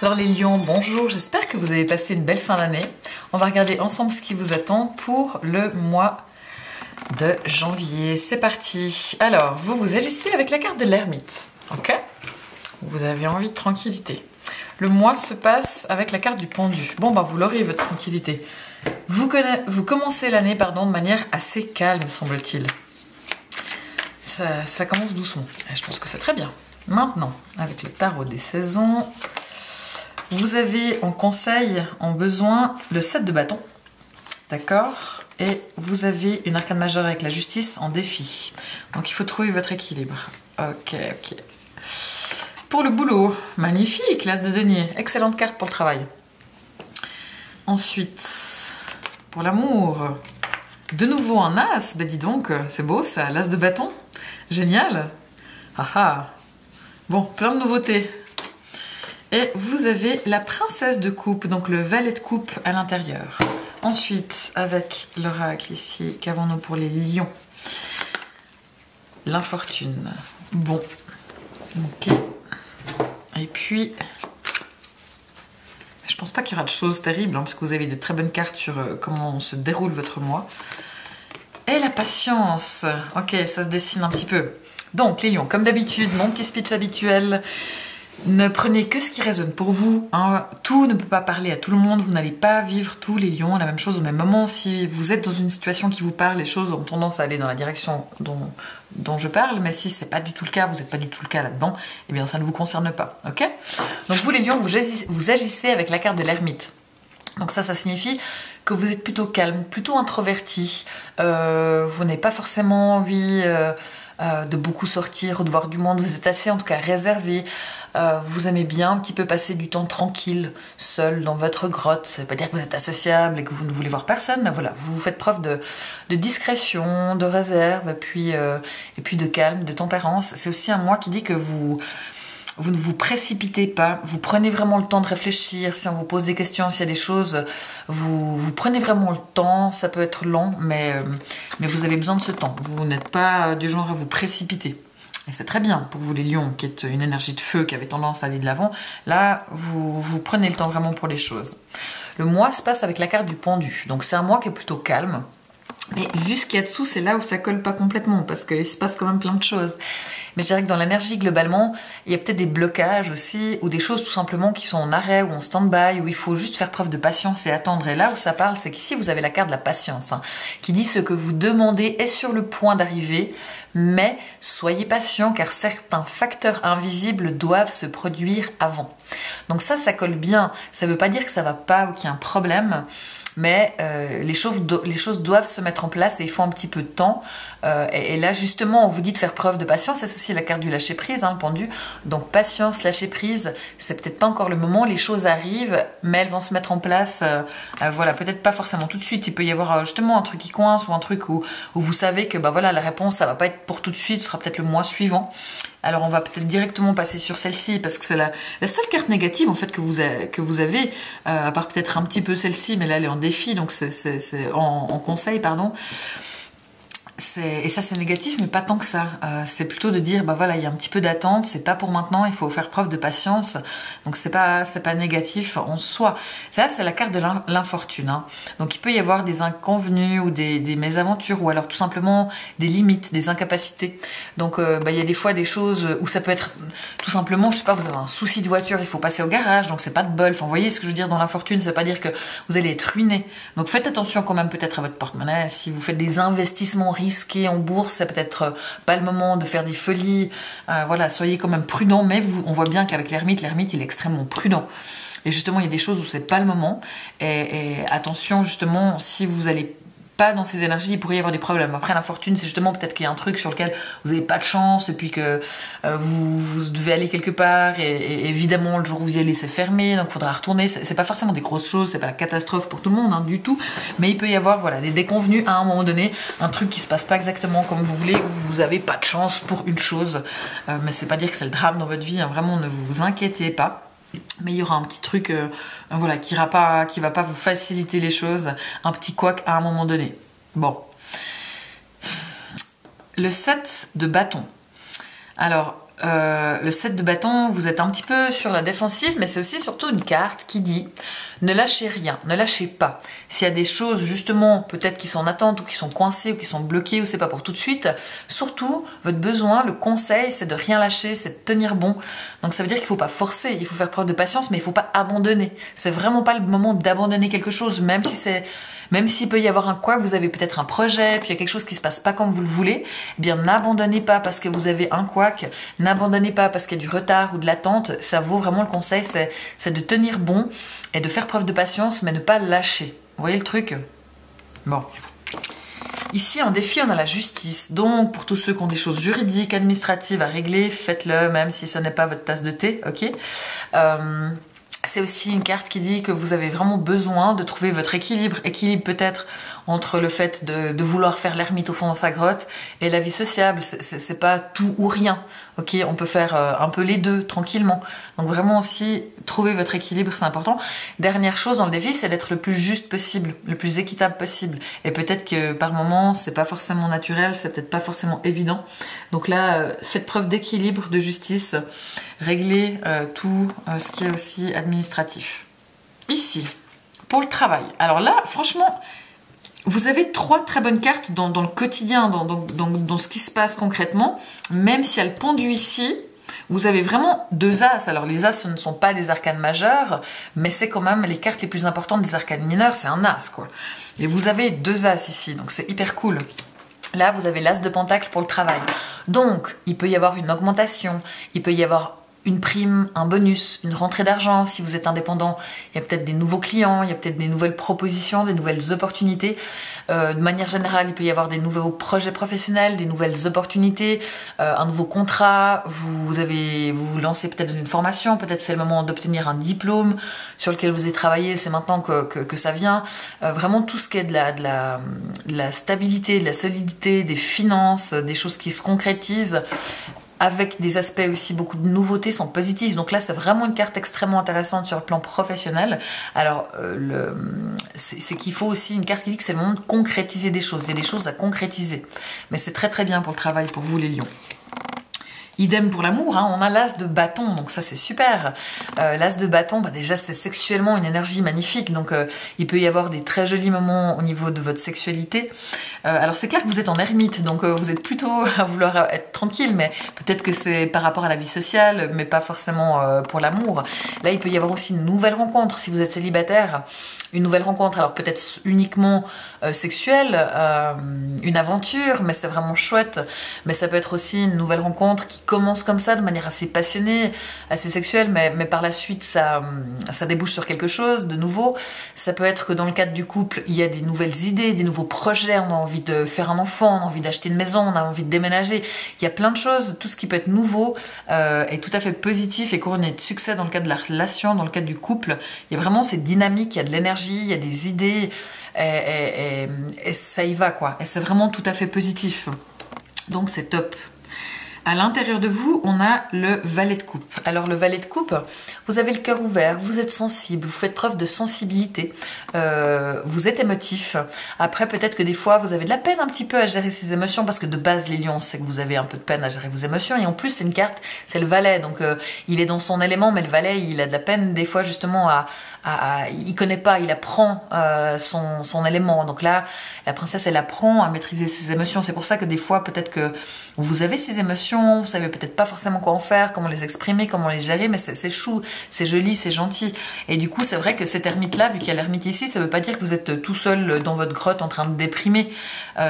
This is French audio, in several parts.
Alors les lions, bonjour, j'espère que vous avez passé une belle fin d'année. On va regarder ensemble ce qui vous attend pour le mois de janvier. C'est parti. Alors, vous agissez avec la carte de l'ermite, ok? Vous avez envie de tranquillité. Le mois se passe avec la carte du pendu. Bon, bah vous l'aurez votre tranquillité. Vous commencez l'année, de manière assez calme, semble-t-il. Ça commence doucement. Et je pense que c'est très bien. Maintenant, avec le tarot des saisons, vous avez en conseil, en besoin, le 7 de bâton. D'accord? Et vous avez une arcane majeure avec la justice en défi. Donc il faut trouver votre équilibre. Ok. Pour le boulot, magnifique, l'as de denier. Excellente carte pour le travail. Ensuite, pour l'amour, de nouveau un as. Ben dis donc, c'est beau ça, l'as de bâton. Génial. Ah ah. Bon, plein de nouveautés. Et vous avez la princesse de coupe, donc le valet de coupe à l'intérieur. Ensuite, avec l'oracle ici, qu'avons-nous pour les lions? L'infortune. Bon. Ok. Et puis, je pense pas qu'il y aura de choses terribles, parce que vous avez de très bonnes cartes sur comment se déroule votre mois. Et la patience. Ok, ça se dessine un petit peu. Donc, les lions, comme d'habitude, mon petit speech habituel. Ne prenez que ce qui résonne pour vous. Hein. Tout ne peut pas parler à tout le monde. Vous n'allez pas vivre tous les lions la même chose au même moment. Si vous êtes dans une situation qui vous parle, les choses ont tendance à aller dans la direction dont je parle. Mais si c'est pas du tout le cas, vous n'êtes pas du tout le cas là-dedans, eh bien ça ne vous concerne pas. Ok? Donc vous les lions, vous agissez avec la carte de l'ermite. Donc ça signifie que vous êtes plutôt calme, plutôt introverti. Vous n'avez pas forcément envie de beaucoup sortir ou de voir du monde. Vous êtes assez en tout cas réservé. Vous aimez bien un petit peu passer du temps tranquille, seul dans votre grotte. Ça ne veut pas dire que vous êtes associable et que vous ne voulez voir personne. Voilà, vous faites preuve de discrétion, de réserve, et puis de calme, de tempérance. C'est aussi un mois qui dit que vous ne vous précipitez pas, vous prenez vraiment le temps de réfléchir. Si on vous pose des questions, s'il y a des choses, vous prenez vraiment le temps. Ça peut être lent, mais vous avez besoin de ce temps. Vous n'êtes pas du genre à vous précipiter. Et c'est très bien pour vous les lions, qui êtes une énergie de feu, qui avait tendance à aller de l'avant. Là, vous prenez le temps vraiment pour les choses. Le mois se passe avec la carte du pendu. Donc c'est un mois qui est plutôt calme. Mais vu ce qu'il y a dessous, c'est là où ça colle pas complètement, parce qu'il se passe quand même plein de choses. Mais je dirais que dans l'énergie, globalement, il y a peut-être des blocages aussi, ou des choses tout simplement qui sont en arrêt, ou en stand-by, où il faut juste faire preuve de patience et attendre. Et là où ça parle, c'est qu'ici, vous avez la carte de la patience, qui dit ce que vous demandez est sur le point d'arriver, mais soyez patient, car certains facteurs invisibles doivent se produire avant. Donc ça colle bien. Ça veut pas dire que ça va pas ou qu'il y a un problème, mais les choses doivent se mettre en place et il faut un petit peu de temps. Et là, justement, on vous dit de faire preuve de patience. C'est aussi la carte du lâcher-prise, le pendu. Donc, patience, lâcher-prise, c'est peut-être pas encore le moment. Les choses arrivent, mais elles vont se mettre en place. Voilà, peut-être pas forcément tout de suite. Il peut y avoir justement un truc qui coince ou un truc où vous savez que voilà, la réponse, ça va pas être pour tout de suite. Ce sera peut-être le mois suivant. Alors, on va peut-être directement passer sur celle-ci parce que c'est la seule carte négative en fait que vous avez, à part peut-être un petit peu celle-ci, mais là elle est en défi, donc c'est en conseil, pardon. Et ça c'est négatif, mais pas tant que ça. C'est plutôt de dire voilà, il y a un petit peu d'attente, c'est pas pour maintenant, il faut faire preuve de patience. Donc c'est pas négatif en soi. Là c'est la carte de l'infortune. Donc il peut y avoir des inconvenus ou des mésaventures, ou alors tout simplement des limites, des incapacités. Donc il y a des fois des choses où ça peut être tout simplement, je sais pas, vous avez un souci de voiture, il faut passer au garage, donc c'est pas de bol. Enfin, vous voyez ce que je veux dire dans l'infortune, ça veut pas dire que vous allez être ruiné. Donc faites attention quand même peut-être à votre porte-monnaie. Si vous faites des investissements risqué en bourse, c'est peut-être pas le moment de faire des folies. Voilà, soyez quand même prudent, mais on voit bien qu'avec l'ermite il est extrêmement prudent. Et justement, il y a des choses où c'est pas le moment. Et attention, justement, si vous allez pas dans ces énergies, il pourrait y avoir des problèmes. Après, l'infortune, c'est justement peut-être qu'il y a un truc sur lequel vous n'avez pas de chance, et puis que vous devez aller quelque part, et évidemment, le jour où vous y allez, c'est fermé, donc il faudra retourner. C'est pas forcément des grosses choses, c'est pas la catastrophe pour tout le monde, du tout, mais il peut y avoir des déconvenus à un moment donné, un truc qui se passe pas exactement comme vous voulez, où vous avez pas de chance pour une chose, mais c'est pas dire que c'est le drame dans votre vie, vraiment, ne vous inquiétez pas. Mais il y aura un petit truc qui va pas vous faciliter les choses, un petit couac à un moment donné. Bon. Le 7 de bâton. Alors, le 7 de bâton, vous êtes un petit peu sur la défensive, mais c'est aussi surtout une carte qui dit ne lâchez rien, ne lâchez pas. S'il y a des choses justement peut-être qui sont en attente ou qui sont coincées ou qui sont bloquées ou c'est pas pour tout de suite, surtout votre besoin, le conseil, c'est de rien lâcher, c'est de tenir bon. Donc ça veut dire qu'il faut pas forcer, il faut faire preuve de patience, mais il faut pas abandonner. C'est vraiment pas le moment d'abandonner quelque chose, même s'il peut y avoir un couac, vous avez peut-être un projet, puis il y a quelque chose qui se passe pas comme vous le voulez, eh bien n'abandonnez pas parce que vous avez un couac, n'abandonnez pas parce qu'il y a du retard ou de l'attente. Ça vaut vraiment le conseil, c'est de tenir bon et de faire preuve de patience, mais ne pas lâcher. Vous voyez le truc? Bon. Ici, en défi, on a la justice. Donc, pour tous ceux qui ont des choses juridiques, administratives à régler, faites-le, même si ce n'est pas votre tasse de thé, ok? C'est aussi une carte qui dit que vous avez vraiment besoin de trouver votre équilibre. Équilibre peut-être entre le fait de vouloir faire l'ermite au fond dans sa grotte et la vie sociable. C'est pas tout ou rien. Ok, on peut faire un peu les deux tranquillement. Donc vraiment aussi trouver votre équilibre, c'est important. Dernière chose dans le défi, c'est d'être le plus juste possible, le plus équitable possible. Et peut-être que par moment, c'est pas forcément naturel, c'est peut-être pas forcément évident. Donc là, faites preuve d'équilibre, de justice, réglez tout ce qui est aussi administratif. Ici, pour le travail. Alors là, franchement, vous avez 3 très bonnes cartes dans le quotidien, dans ce qui se passe concrètement. Même s'il y a le pendu ici, vous avez vraiment 2 as. Alors les as, ce ne sont pas des arcanes majeures, mais c'est quand même les cartes les plus importantes des arcanes mineures, c'est un as, quoi. Et vous avez 2 as ici, donc c'est hyper cool. Là, vous avez l'as de pentacle pour le travail. Donc, il peut y avoir une augmentation, il peut y avoir une prime, un bonus, une rentrée d'argent. Si vous êtes indépendant, il y a peut-être des nouveaux clients, il y a peut-être des nouvelles propositions, des nouvelles opportunités. De manière générale, il peut y avoir des nouveaux projets professionnels, des nouvelles opportunités, un nouveau contrat. Vous vous lancez peut-être dans une formation, peut-être c'est le moment d'obtenir un diplôme sur lequel vous avez travaillé. C'est maintenant que ça vient. Vraiment tout ce qui est de la stabilité, de la solidité, des finances, des choses qui se concrétisent, avec des aspects aussi, beaucoup de nouveautés sont positifs. Donc là, c'est vraiment une carte extrêmement intéressante sur le plan professionnel. Alors, c'est qu'il faut aussi une carte qui dit que c'est le moment de concrétiser des choses. Il y a des choses à concrétiser. Mais c'est très très bien pour le travail, pour vous les lions. Idem pour l'amour, hein, on a l'as de bâton, donc ça c'est super. L'as de bâton, déjà c'est sexuellement une énergie magnifique, donc il peut y avoir des très jolis moments au niveau de votre sexualité. Alors c'est clair que vous êtes en ermite, donc vous êtes plutôt à vouloir être tranquille, mais peut-être que c'est par rapport à la vie sociale, mais pas forcément pour l'amour. Là il peut y avoir aussi une nouvelle rencontre, si vous êtes célibataire, une nouvelle rencontre, alors peut-être uniquement sexuelle, une aventure, mais c'est vraiment chouette. Mais ça peut être aussi une nouvelle rencontre qui commence comme ça, de manière assez passionnée, assez sexuelle, mais par la suite ça débouche sur quelque chose de nouveau. Ça peut être que dans le cadre du couple, il y a des nouvelles idées, des nouveaux projets, on a envie de faire un enfant, on a envie d'acheter une maison, on a envie de déménager. Il y a plein de choses, tout ce qui peut être nouveau est tout à fait positif et couronné de succès dans le cadre de la relation, dans le cadre du couple. Il y a vraiment cette dynamique, il y a de l'énergie, il y a des idées et ça y va, quoi. Et c'est vraiment tout à fait positif. Donc c'est top. À l'intérieur de vous, on a le valet de coupe. Alors le valet de coupe, vous avez le cœur ouvert, vous êtes sensible, vous faites preuve de sensibilité, vous êtes émotif. Après, peut-être que des fois, vous avez de la peine un petit peu à gérer ces émotions, parce que de base, les lions, on sait que vous avez un peu de peine à gérer vos émotions. Et en plus, c'est une carte, c'est le valet, donc il est dans son élément, mais le valet, il a de la peine des fois justement il connaît pas, il apprend son élément. Donc là, la princesse, elle apprend à maîtriser ses émotions. C'est pour ça que des fois, peut-être que vous avez ces émotions, vous savez peut-être pas forcément quoi en faire, comment les exprimer, comment les gérer, mais c'est chou, c'est joli, c'est gentil. Et du coup, c'est vrai que cet ermite-là, vu qu'il y a l'ermite ici, ça veut pas dire que vous êtes tout seul dans votre grotte en train de déprimer.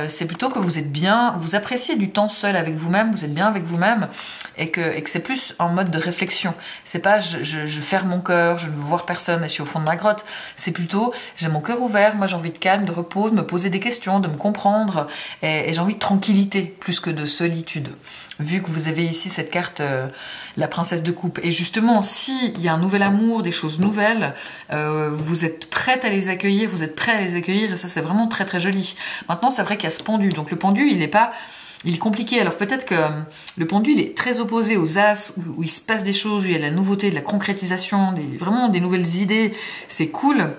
C'est plutôt que vous êtes bien, vous appréciez du temps seul avec vous-même, vous êtes bien avec vous-même, et que c'est plus en mode de réflexion. C'est pas je ferme mon cœur, je ne veux voir personne et je suis au fond de ma grotte. C'est plutôt j'ai mon cœur ouvert, moi j'ai envie de calme, de repos, de me poser des questions, de me comprendre, et j'ai envie de tranquillité plus que de solitude. Vu que vous avez ici cette carte, la princesse de coupe. Et justement, s'il y a un nouvel amour, des choses nouvelles, vous êtes prête à les accueillir, vous êtes prêt à les accueillir, et ça c'est vraiment très très joli. Maintenant, c'est vrai qu'il y a ce pendu. Donc le pendu, il est compliqué. Alors peut-être que le pendu, il est très opposé aux as, où il se passe des choses, où il y a de la nouveauté, de la concrétisation, vraiment des nouvelles idées. C'est cool.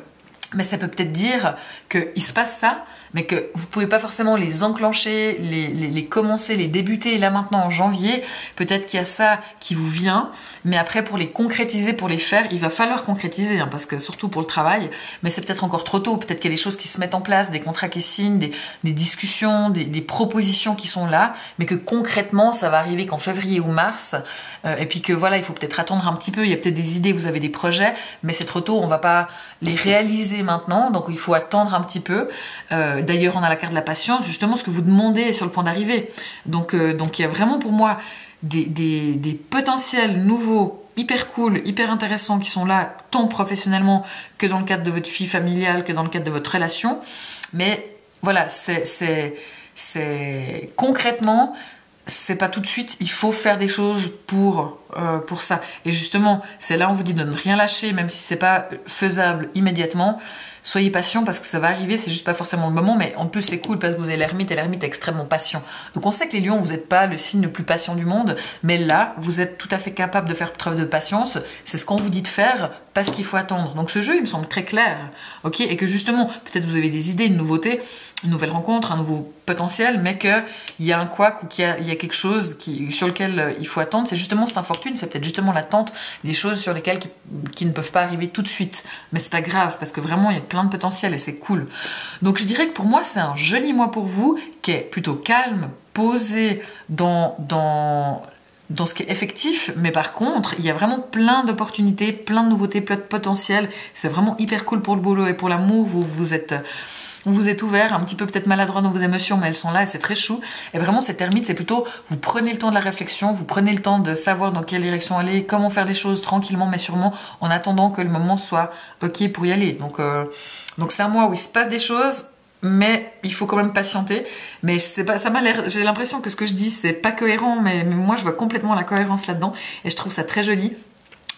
Mais ça peut peut-être dire qu'il se passe ça, mais que vous pouvez pas forcément les enclencher, les commencer, les débuter là maintenant en janvier. Peut-être qu'il y a ça qui vous vient, mais après pour les concrétiser, pour les faire, il va falloir concrétiser, hein, parce que surtout pour le travail, mais c'est peut-être encore trop tôt. Peut-être qu'il y a des choses qui se mettent en place, des contrats qui signent, des discussions, des propositions qui sont là, mais que concrètement ça va arriver qu'en février ou mars, et puis que voilà, il faut peut-être attendre un petit peu. Il y a peut-être des idées, vous avez des projets, mais c'est trop tôt, on va pas les réaliser maintenant, donc il faut attendre un petit peu. D'ailleurs, on a la carte de la patience, justement, ce que vous demandez est sur le point d'arriver. Donc il y a vraiment pour moi des potentiels nouveaux, hyper cool, hyper intéressants qui sont là, tant professionnellement que dans le cadre de votre vie familiale, que dans le cadre de votre relation. Mais voilà, c'est concrètement, c'est pas tout de suite, il faut faire des choses pour ça. Et justement, c'est là où on vous dit de ne rien lâcher, même si c'est pas faisable immédiatement. Soyez patient parce que ça va arriver, c'est juste pas forcément le moment, mais en plus c'est cool parce que vous avez l'ermite et l'ermite est extrêmement patient. Donc on sait que les lions, vous n'êtes pas le signe le plus patient du monde, mais là, vous êtes tout à fait capable de faire preuve de patience. C'est ce qu'on vous dit de faire parce qu'il faut attendre. Donc ce jeu, il me semble très clair, ok, et que justement, peut-être vous avez des idées, une nouveauté, une nouvelle rencontre, un nouveau potentiel, mais qu'il y a un couac ou qu'il y a quelque chose sur lequel il faut attendre. C'est justement cette infortune, c'est peut-être justement l'attente des choses sur lesquelles qui ne peuvent pas arriver tout de suite. Mais c'est pas grave, parce que vraiment, il y a plein de potentiel et c'est cool. Donc je dirais que pour moi, c'est un joli mois pour vous, qui est plutôt calme, posé dans ce qui est effectif, mais par contre, il y a vraiment plein d'opportunités, plein de nouveautés, plein de potentiel. C'est vraiment hyper cool pour le boulot et pour l'amour. Vous êtes ouvert, un petit peu peut-être maladroit dans vos émotions, mais elles sont là et c'est très chou. Et vraiment, cette ermite, c'est plutôt, vous prenez le temps de la réflexion, vous prenez le temps de savoir dans quelle direction aller, comment faire les choses tranquillement, mais sûrement en attendant que le moment soit ok pour y aller. Donc c'est un mois où il se passe des choses, mais il faut quand même patienter. Mais c'est pas, ça m'a l'air, j'ai l'impression que ce que je dis, c'est pas cohérent, mais moi, je vois complètement la cohérence là-dedans et je trouve ça très joli.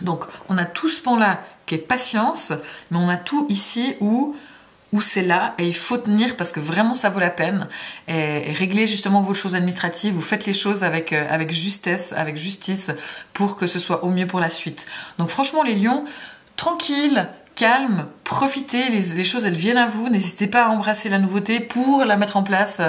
Donc, on a tout ce pan-là qui est patience, mais on a tout ici où c'est là et il faut tenir parce que vraiment ça vaut la peine et régler justement vos choses administratives, vous faites les choses avec justesse, avec justice pour que ce soit au mieux pour la suite. Donc franchement les lions, tranquille, calme, profitez, les choses elles viennent à vous, n'hésitez pas à embrasser la nouveauté pour la mettre en place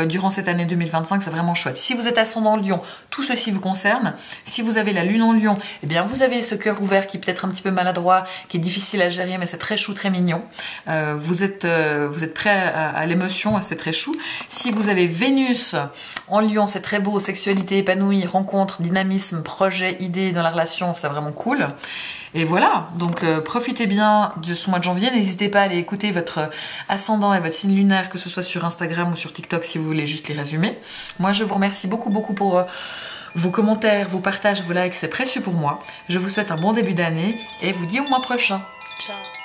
durant cette année 2025, c'est vraiment chouette. Si vous êtes ascendant Lion, tout ceci vous concerne. Si vous avez la lune en Lion, eh bien vous avez ce cœur ouvert qui est peut-être un petit peu maladroit, qui est difficile à gérer, mais c'est très chou, très mignon. Vous êtes prêt à l'émotion et c'est très chou. Si vous avez Vénus en Lion, c'est très beau, sexualité épanouie, rencontre, dynamisme, projet, idée dans la relation, c'est vraiment cool. Et voilà, donc profitez bien de ce mois de janvier. N'hésitez pas à aller écouter votre ascendant et votre signe lunaire, que ce soit sur Instagram ou sur TikTok si vous voulez juste les résumer. Moi, je vous remercie beaucoup pour vos commentaires, vos partages, vos likes, c'est précieux pour moi. Je vous souhaite un bon début d'année et vous dis au mois prochain. Ciao.